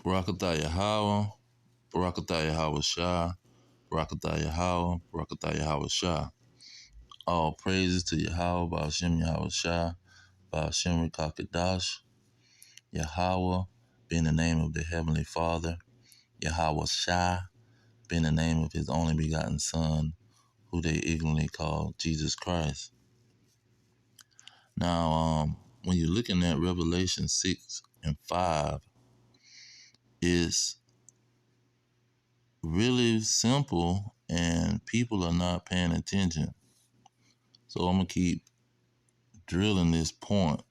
Barakatah Yahweh, Barakatah Yahweh Shah, Barakatah Yahweh, Barakatah Yahweh Shah. All praises to Yahweh, Ba'ashem Yahweh Shah, Ba'ashem Rekakadash, Yahweh, being the name of the Heavenly Father, Yahweh Shah, being the name of his only begotten Son, who they ignorantly call Jesus Christ. Now, when you're looking at Revelation 6 and 5, it's really simple and people are not paying attention. So I'm going to keep drilling this point.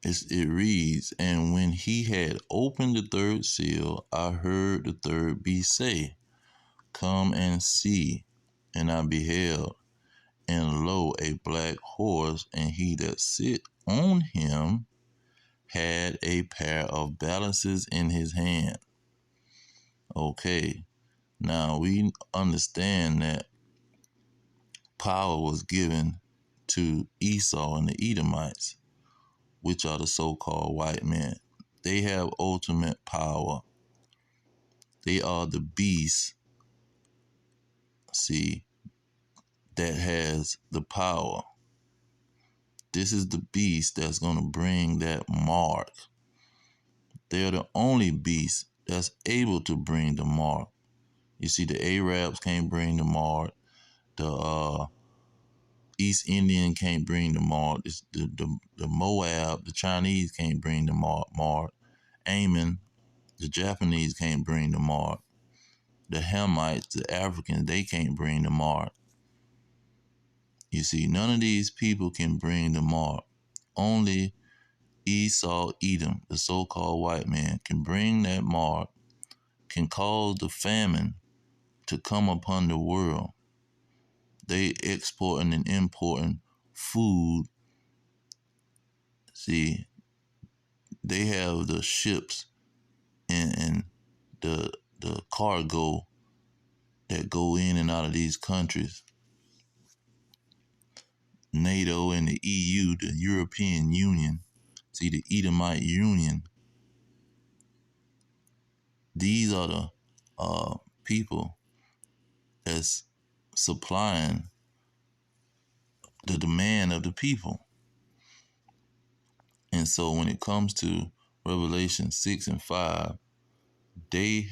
It reads, "And when he had opened the third seal, I heard the third beast say, Come and see. And I beheld, and lo, a black horse, and he that sit on him had a pair of balances in his hand." Okay, now we understand that power was given to Esau and the Edomites, which are the so-called white men. They have ultimate power. They are the beast, see, that has the power. This is the beast that's going to bring that mark. They're the only beast that's able to bring the mark. You see, the Arabs can't bring the mark. The East Indian can't bring the mark. The Moab, the Chinese can't bring the mark. Ammon, the Japanese can't bring the mark. The Hamites, the Africans, they can't bring the mark. You see, none of these people can bring the mark. Only Esau, Edom, the so-called white man, can bring that mark, can cause the famine to come upon the world. They exporting and importing food. See, they have the ships and the cargo that go in and out of these countries. NATO and the EU, the European Union, see the Edomite Union. These are the people that's supplying the demand of the people. And so when it comes to Revelation 6 and 5, they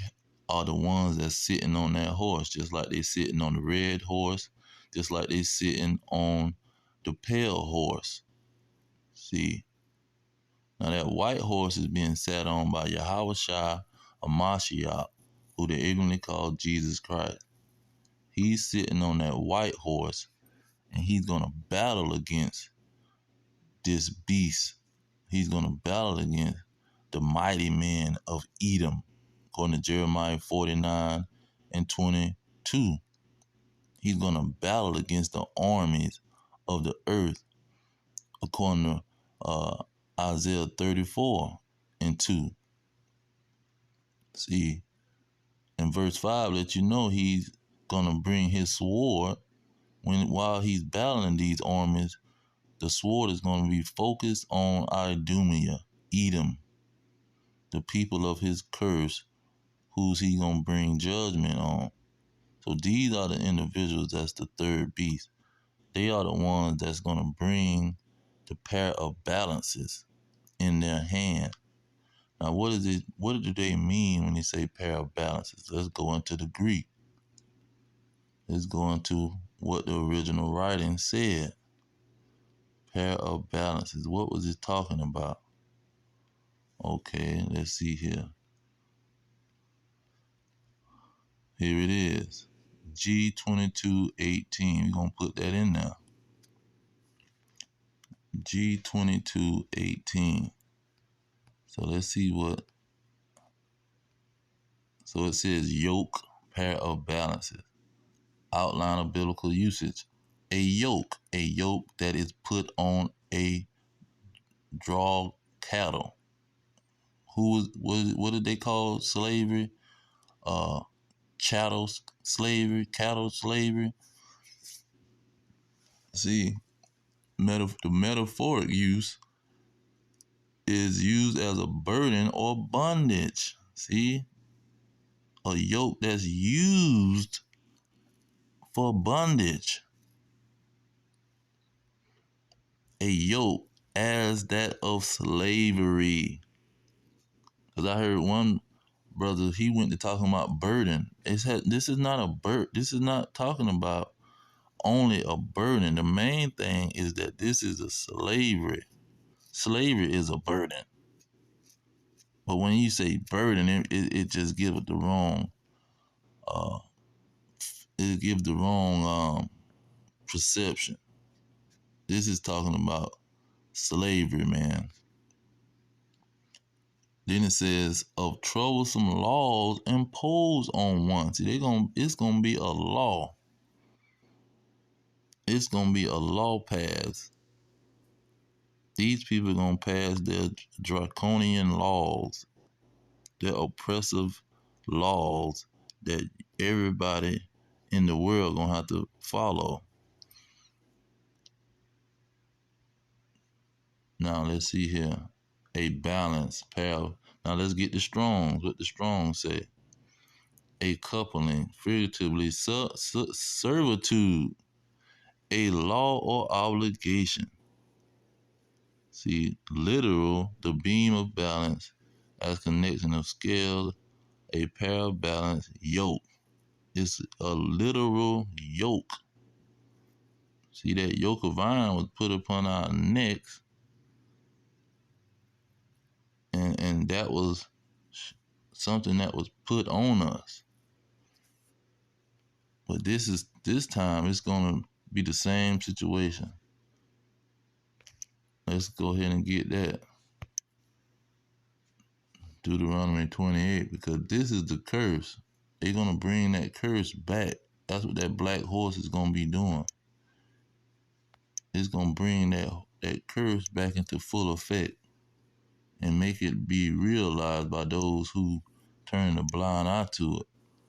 are the ones that's sitting on that horse, just like they sitting on the red horse, just like they sitting on the pale horse. See, now that white horse is being sat on by Yahweh Shah Mashiach, who they ignorantly call Jesus Christ. He's sitting on that white horse, and he's going to battle against this beast. He's going to battle against the mighty men of Edom, according to Jeremiah 49 and 22. He's going to battle against the armies of the earth, according to Isaiah 34 and 2. See, in verse 5, let you know he's going to bring his sword. While he's battling these armies, the sword is going to be focused on Idumea, Edom, the people of his curse, who's he going to bring judgment on. So these are the individuals that's the third beast. They are the ones that's going to bring the pair of balances in their hand. Now, what do they mean when they say pair of balances? Let's go into the Greek. Let's go into what the original writing said. Pair of balances. What was it talking about? Okay, let's see here. Here it is. G2218. We're going to put that in there. G2218. So let's see what. So it says yoke, pair of balances. Outline of biblical usage. A yoke that is put on a draw cattle. What did they call slavery? Chattel slavery, cattle slavery. See, the metaphoric use is used as a burden or bondage. See? A yoke that's used for bondage. A yoke as that of slavery. Because I heard one brother, he went to talking about burden. This is not a This is not talking about only a burden. The main thing is that this is a slavery. Slavery is a burden. But when you say burden, it just gives it the wrong. It gives the wrong perception. This is talking about slavery, man. Then it says of troublesome laws imposed on one. See, it's gonna be a law. It's gonna be a law passed. These people are gonna pass their draconian laws, their oppressive laws that everybody in the world gonna have to follow. Now let's see here. A balance, pair. Now let's get the Strongs. What the Strongs say. A coupling, figuratively, servitude, a law or obligation. See, literal, the beam of balance, as connection of scales, a pair of balance, yoke. It's a literal yoke. See, that yoke of iron was put upon our necks, and that was something that was put on us. But this time it's gonna be the same situation. Let's go ahead and get that. Deuteronomy 28, because this is the curse. They're gonna bring that curse back. That's what that black horse is gonna be doing. It's gonna bring that curse back into full effect and make it be realized by those who turn a blind eye to it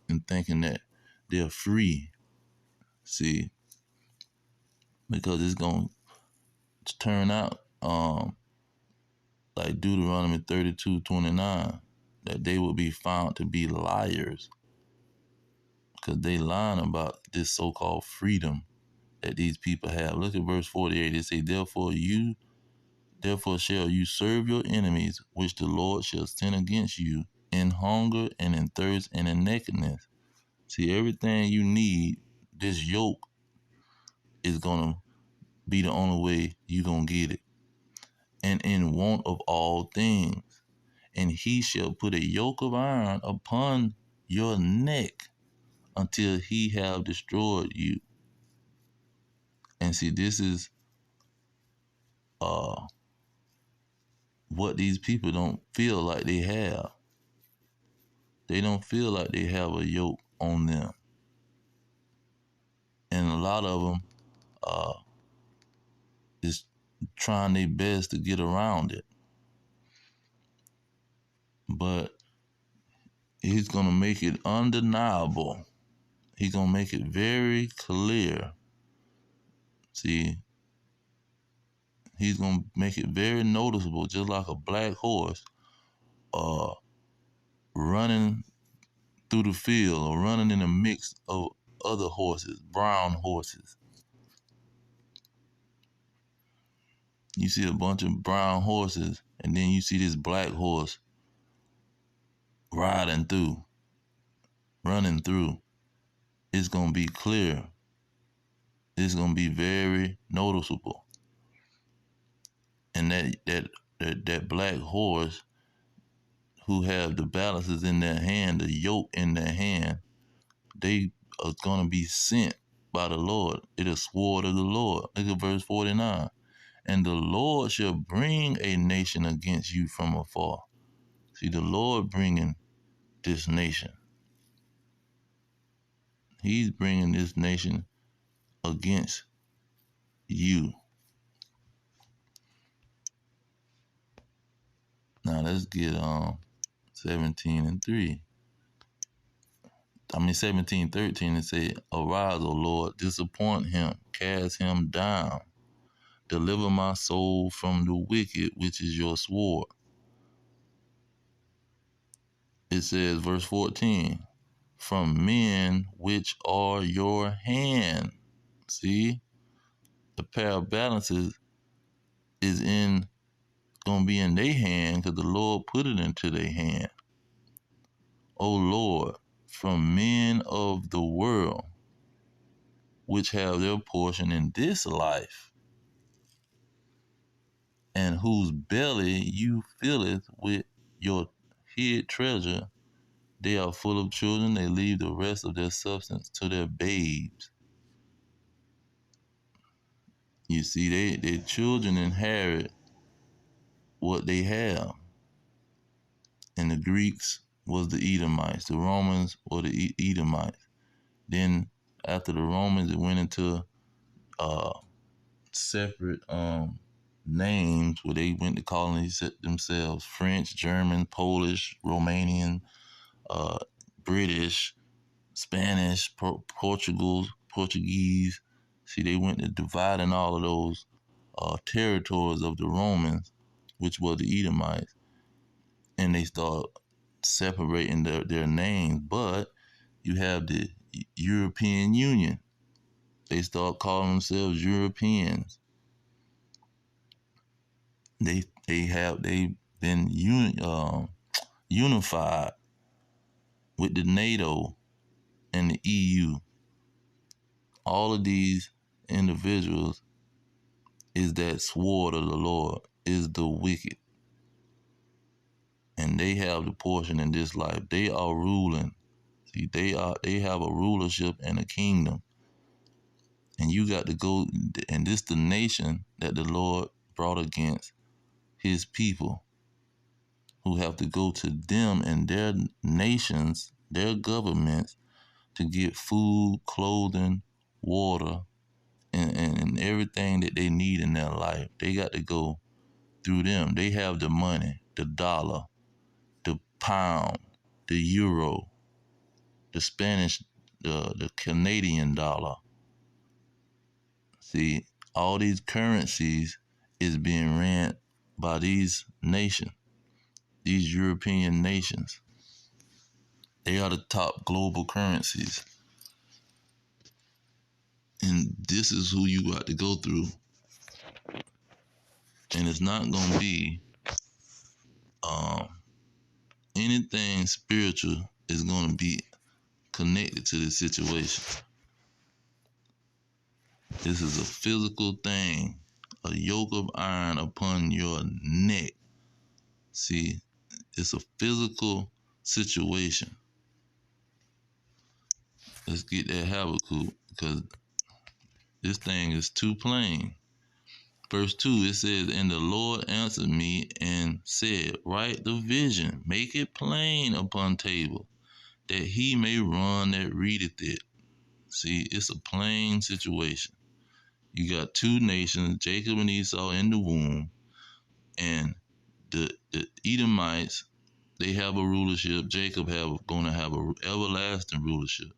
and thinking that they're free. See, because it's gonna turn out like Deuteronomy 32:29, that they will be found to be liars because they lying about this so-called freedom that these people have. Look at verse 48. It say, therefore shall you serve your enemies, which the Lord shall send against you in hunger and in thirst and in nakedness. See, everything you need, this yoke is gonna be the only way you gonna get it. And in want of all things. And he shall put a yoke of iron upon your neck until he have destroyed you. And see, this is what these people don't feel like they have. They don't feel like they have a yoke on them. And a lot of them is trying their best to get around it. But he's going to make it undeniable. He's going to make it very clear. See, he's going to make it very noticeable, just like a black horse running through the field or running in a mix of other horses, brown horses. You see a bunch of brown horses, and then you see this black horse riding through, running through. It's going to be clear. It's going to be very noticeable. And that black horse who have the balances in their hand, the yoke in their hand, they are going to be sent by the Lord. It is sword of the Lord. Look at verse 49. And the Lord shall bring a nation against you from afar. See, the Lord bringing this nation. He's bringing this nation against you. Now let's get 17:3. 17:13, it say, arise, O Lord, disappoint him, cast him down, Deliver my soul from the wicked, which is your sword. It says, verse 14, from men which are your hand. See, the pair of balances is gonna be in their hand because the Lord put it into their hand. O Lord, from men of the world, which have their portion in this life, and whose belly you filleth with your hid treasure. They are full of children, they leave the rest of their substance to their babes. You see, their children inherit what they have. And the Greeks was the Edomites, the Romans were the Edomites. Then after the Romans, it went into separate names where they went to calling themselves French, German, Polish, Romanian, British, Spanish, Portuguese. See, they went to dividing all of those territories of the Romans, which were the Edomites, and they start separating their names. But you have the European Union. They start calling themselves Europeans. They've been unified with the NATO and the EU. All of these individuals is that sword of the Lord, is the wicked. And they have the portion in this life. They are ruling. See, they have a rulership and a kingdom. And you got to go, and this the nation that the Lord brought against his people, who have to go to them and their nations, their governments, to get food, clothing, water, and everything that they need in their life. They got to go through them. They have the money, the dollar, the pound, the euro, the Spanish, the Canadian dollar. See, all these currencies is being ran by these nations, these European nations. They are the top global currencies. And this is who you got to go through. And it's not going to be anything spiritual is going to be connected to this situation. This is a physical thing, a yoke of iron upon your neck. See, it's a physical situation. Let's get that Habakkuk, because this thing is too plain. Verse 2, it says, and the Lord answered me and said, write the vision, make it plain upon table, that he may run that readeth it. See, it's a plain situation. You got two nations, Jacob and Esau, in the womb, and the Edomites, they have a rulership. Jacob going to have a everlasting rulership.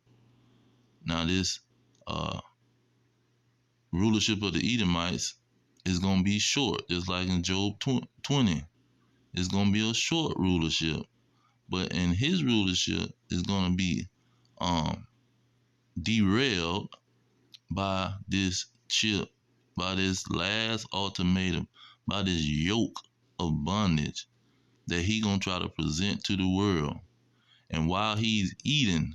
Now this rulership of the Edomites is going to be short, just like in Job 20. It's going to be a short rulership, but in his rulership is going to be derailed by this chip, by this last ultimatum, by this yoke of bondage that he gonna try to present to the world. And while he's eating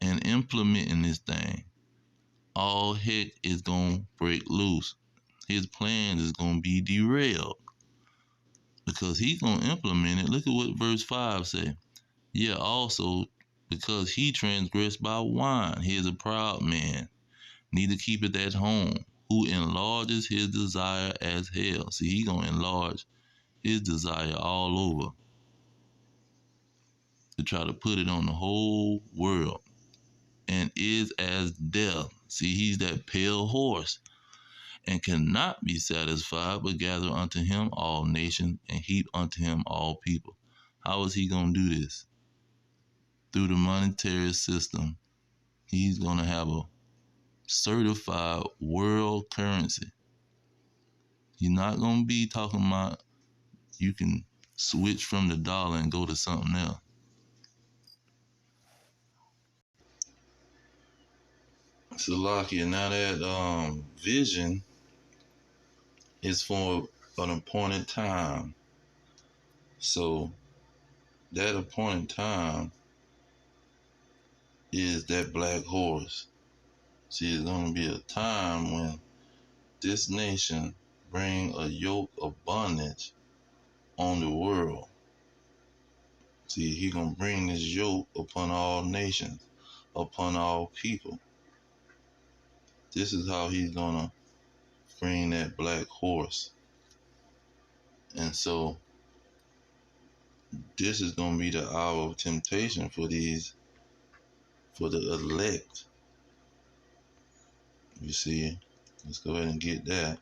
and implementing this thing, all heck is gonna break loose. His plan is gonna be derailed because he's gonna implement it. Look at what verse 5 say. Yeah, also because he transgressed by wine. He is a proud man, neither keepeth at home, who enlarges his desire as hell. See, he gonna enlarge his desire all over to try to put it on the whole world, and is as death. See, he's that pale horse, and cannot be satisfied, but gather unto him all nations, and heap unto him all people. How is he gonna do this? Through the monetary system. He's gonna have a certified world currency. You're not gonna be talking about you can switch from the dollar and go to something else. So Lakia, now that vision is for an appointed time. So that appointed time is that black horse. See, it's gonna be a time when this nation bring a yoke of bondage on the world. See, he gonna bring this yoke upon all nations, upon all people. This is how he's gonna bring that black horse. And so this is gonna be the hour of temptation for the elect. You see, let's go ahead and get that.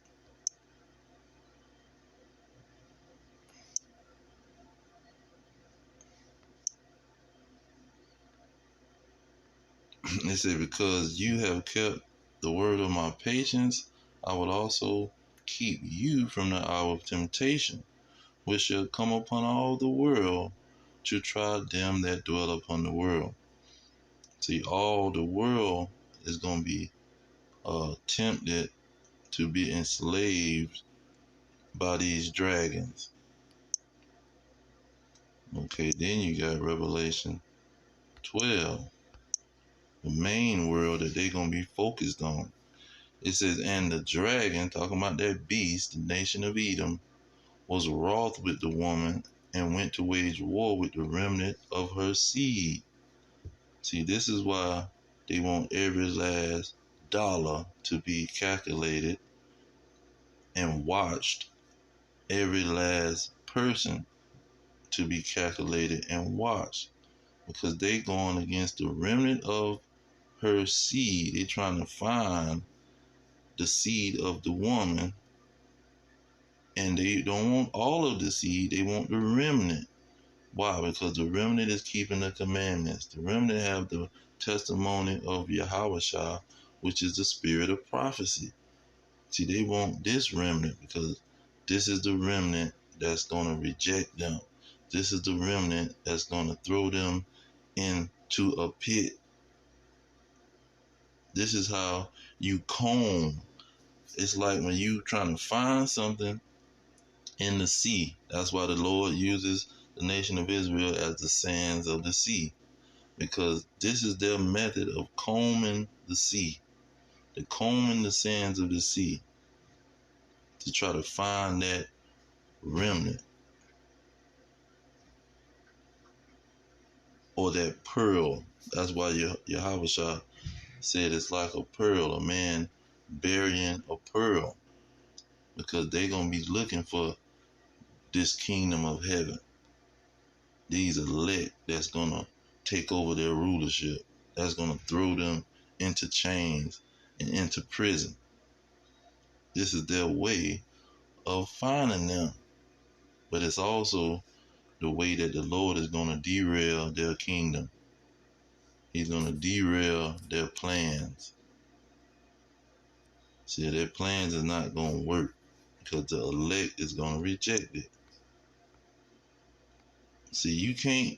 They say, because you have kept the word of my patience, I will also keep you from the hour of temptation, which shall come upon all the world to try them that dwell upon the world. See, all the world is going to be tempted to be enslaved by these dragons. Okay, then you got Revelation 12, the main world that they're going to be focused on. It says, and the dragon, talking about that beast, the nation of Edom, was wroth with the woman and went to wage war with the remnant of her seed. See, this is why they want every last dollar to be calculated and watched, every last person to be calculated and watched, because they going against the remnant of her seed. They trying to find the seed of the woman, and they don't want all of the seed. They want the remnant. Why? Because the remnant is keeping the commandments. The remnant have the testimony of Yahweh, which is the spirit of prophecy. See, they want this remnant because this is the remnant that's going to reject them. This is the remnant that's going to throw them into a pit. This is how you comb. It's like when you trying to find something in the sea. That's why the Lord uses the nation of Israel as the sands of the sea, because this is their method of combing the sea. They're combing the sands of the sea to try to find that remnant or that pearl. That's why Yahweh said it's like a pearl, a man burying a pearl, because they're going to be looking for this kingdom of heaven, these elect that's going to take over their rulership, that's going to throw them into chains and into prison. This is their way of finding them, but it's also the way that the Lord is going to derail their kingdom. He's going to derail their plans. See, their plans is not going to work because the elect is going to reject it. See, you can't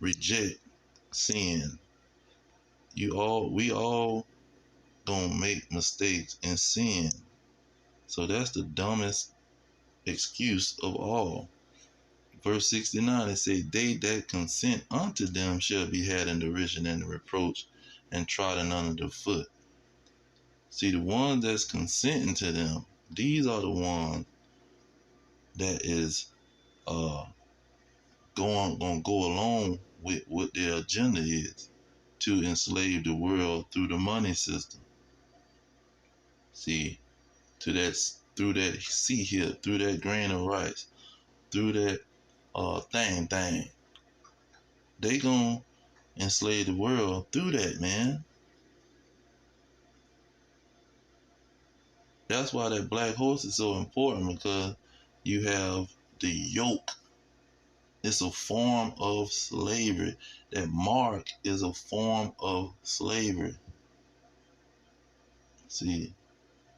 reject sin. We all gonna make mistakes and sin. So that's the dumbest excuse of all. Verse 69, it says, they that consent unto them shall be had in derision and reproach and trodden under the foot. See, the ones that's consenting to them, these are the ones that is gonna go along with what their agenda is, to enslave the world through the money system. See, through that sea here, through that grain of rice, through that thing. They gonna enslave the world through that, man. That's why that black horse is so important, because you have the yoke. It's a form of slavery. That mark is a form of slavery. See,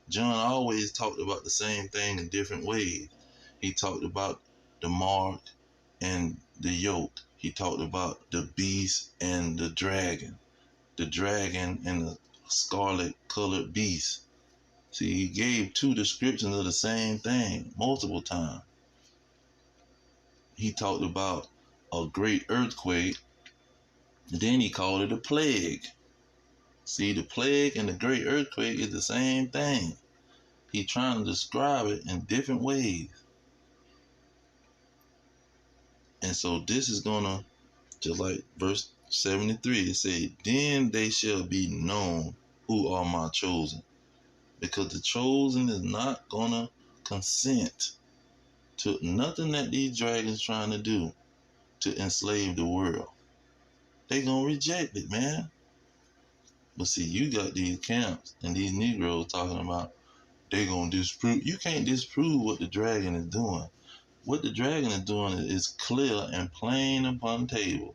John always talked about the same thing in different ways. He talked about the mark and the yoke. He talked about the beast and the dragon and the scarlet colored beast. See, he gave two descriptions of the same thing multiple times. He talked about a great earthquake, then he called it a plague. See, the plague and the great earthquake is the same thing. He's trying to describe it in different ways. And so this is gonna, just like verse 73, it says, then they shall be known who are my chosen. Because the chosen is not gonna consent to nothing that these dragons trying to do to enslave the world. They gonna reject it, man. But see, you got these camps and these Negroes talking about they gonna disprove. You can't disprove what the dragon is doing. What the dragon is doing is clear and plain upon the table.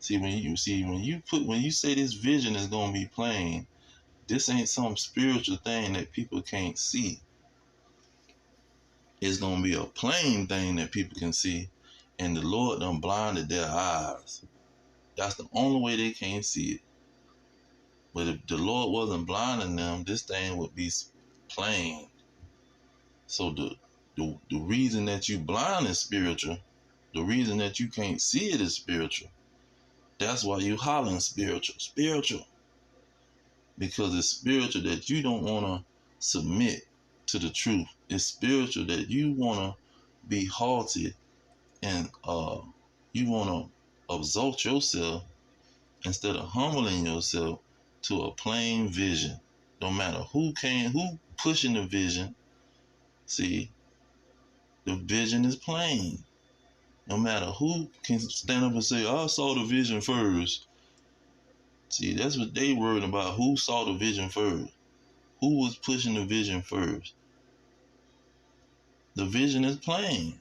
When you say this vision is gonna be plain, this ain't some spiritual thing that people can't see. It's gonna be a plain thing that people can see, and the Lord done blinded their eyes. That's the only way they can't see it. But if the Lord wasn't blinding them, this thing would be plain. So the reason that you blind is spiritual. The reason that you can't see it is spiritual. That's why you hollering spiritual. Because it's spiritual that you don't want to submit to the truth. It's spiritual that you want to be haughty and you want to exalt yourself instead of humbling yourself to a plain vision. No matter who pushing the vision, see, the vision is plain. No matter who can stand up and say, I saw the vision first. See, that's what they worried about. Who saw the vision first? Who was pushing the vision first? The vision is plain.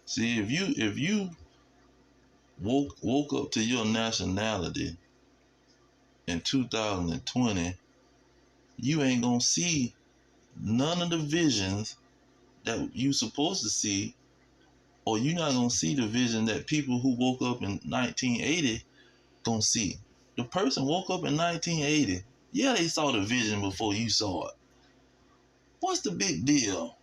See, if you woke up to your nationality in 2020, you ain't gonna see none of the visions that you supposed to see, or you're not gonna see the vision that people who woke up in 1980 gonna see. The person woke up in 1980. Yeah, they saw the vision before you saw it. What's the big deal?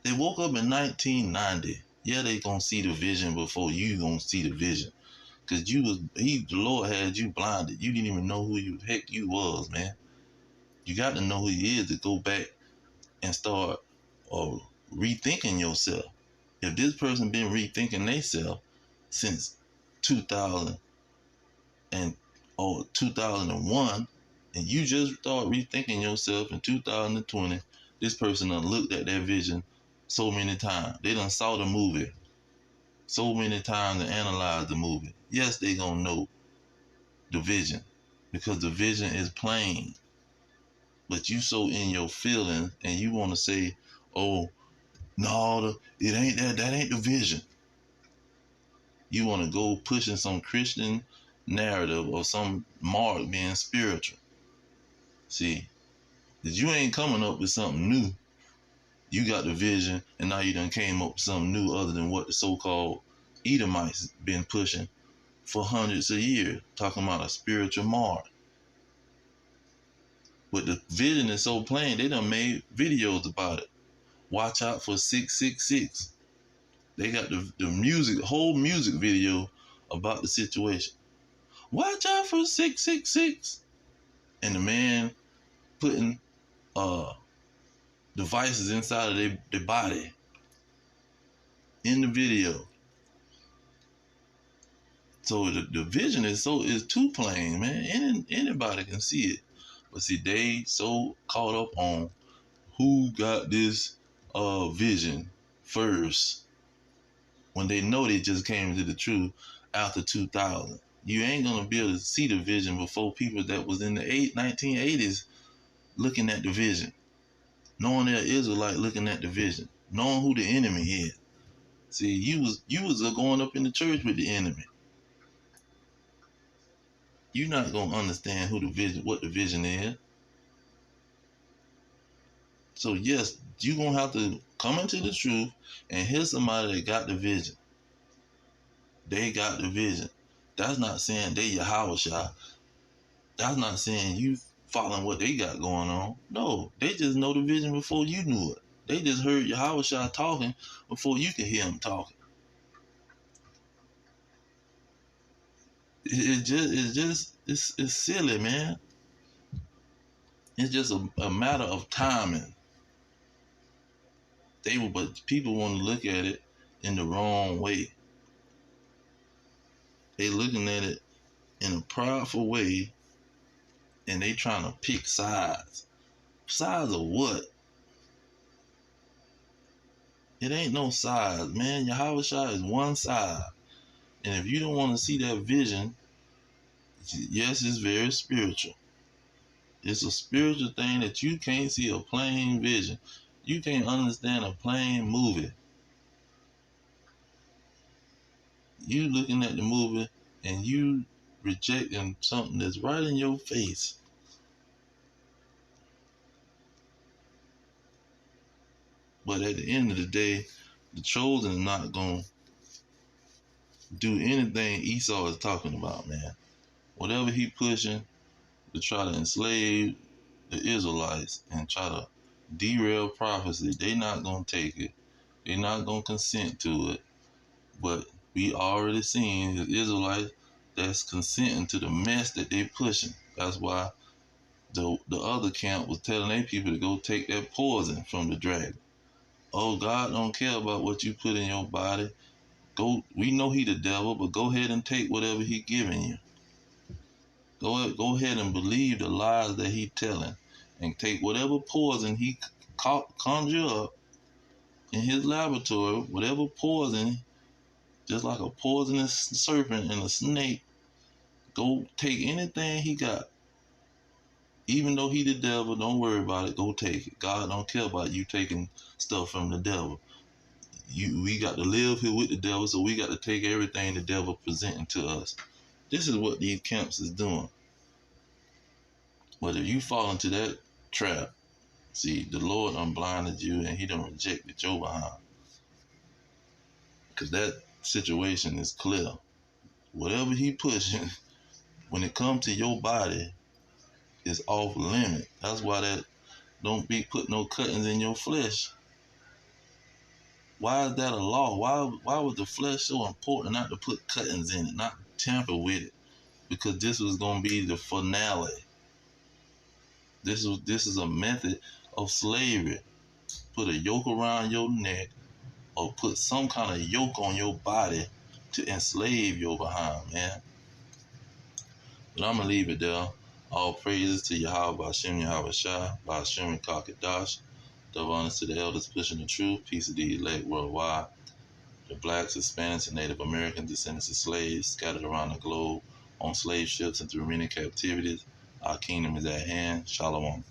They woke up in 1990. Yeah, they gonna see the vision before you gonna see the vision. Cause the Lord had you blinded. You didn't even know who the heck you was, man. You got to know who he is to go back and start rethinking yourself. If this person been rethinking themselves since 2000 or 2001, and you just start rethinking yourself in 2020, this person done looked at that vision so many times. They done saw the movie so many times and analyzed the movie. Yes, they gonna know the vision because the vision is plain. But you so in your feelings and you want to say, oh, no, it ain't that ain't the vision. You want to go pushing some Christian narrative or some mark being spiritual. See, that you ain't coming up with something new. You got the vision and now you done came up with something new other than what the so-called Edomites been pushing for hundreds of years, talking about a spiritual mark. But the vision is so plain, they done made videos about it. Watch out for 666. They got the whole music video about the situation. Watch out for 666. And the man putting devices inside of their body in the video. So the vision is too plain, man. Anybody can see it. But see, they so caught up on who got this vision first when they know they just came to the truth after 2000. You ain't gonna be able to see the vision before people that was in the 1980s looking at the vision, knowing they're Israelite looking at the vision, knowing who the enemy is. See, you was going up in the church with the enemy. You're not gonna understand what the vision is. So yes, you're going to have to come into the truth and hear somebody that got the vision. They got the vision. That's not saying they Yahweh Shai. That's not saying you following what they got going on. No, they just know the vision before you knew it. They just heard Yahweh Shai talking before you could hear him talking. It's silly, man. It's just a matter of timing. But people want to look at it in the wrong way. They looking at it in a prideful way, and they trying to pick sides. Sides of what? It ain't no sides, man. Yahweh Shai is one side. And if you don't want to see that vision, yes, it's very spiritual. It's a spiritual thing that you can't see a plain vision. You can't understand a plain movie. You looking at the movie and you rejecting something that's right in your face. But at the end of the day, the chosen is not going to do anything Esau is talking about, man. Whatever he pushing to try to enslave the Israelites and try to derail prophecy, they not going to take it. They're not going to consent to it. But we already seen the Israelites that's consenting to the mess that they pushing. That's why the other camp was telling their people to go take that poison from the dragon. Oh, God don't care about what you put in your body. We know he the devil, but go ahead and take whatever he giving you. Go ahead and believe the lies that he telling, and take whatever poison he conjure up in his laboratory, whatever poison, just like a poisonous serpent and a snake. Go take anything he got. Even though he the devil, don't worry about it. Go take it. God don't care about you taking stuff from the devil. We got to live here with the devil, so we got to take everything the devil presenting to us. This is what these camps is doing. But if you fall into that trap, see, the Lord unblinded you and he done rejected your behind. Because that situation is clear. Whatever he pushing, when it comes to your body, is off limit. That's why that don't be put no cuttings in your flesh. Why is that a law? Why was the flesh so important not to put cuttings in it, not tamper with it? Because this was gonna be the finale. This is a method of slavery. Put a yoke around your neck or put some kind of yoke on your body to enslave your behind, man. But I'm gonna leave it there. All praises to Yahweh B'Shem Yahweh Shai, B'Shem Kakadash. Double honors to the elders pushing the truth. Peace of the elect worldwide. The blacks, Hispanics, and Native American descendants of slaves scattered around the globe on slave ships and through many captivities. Our kingdom is at hand. Shalom.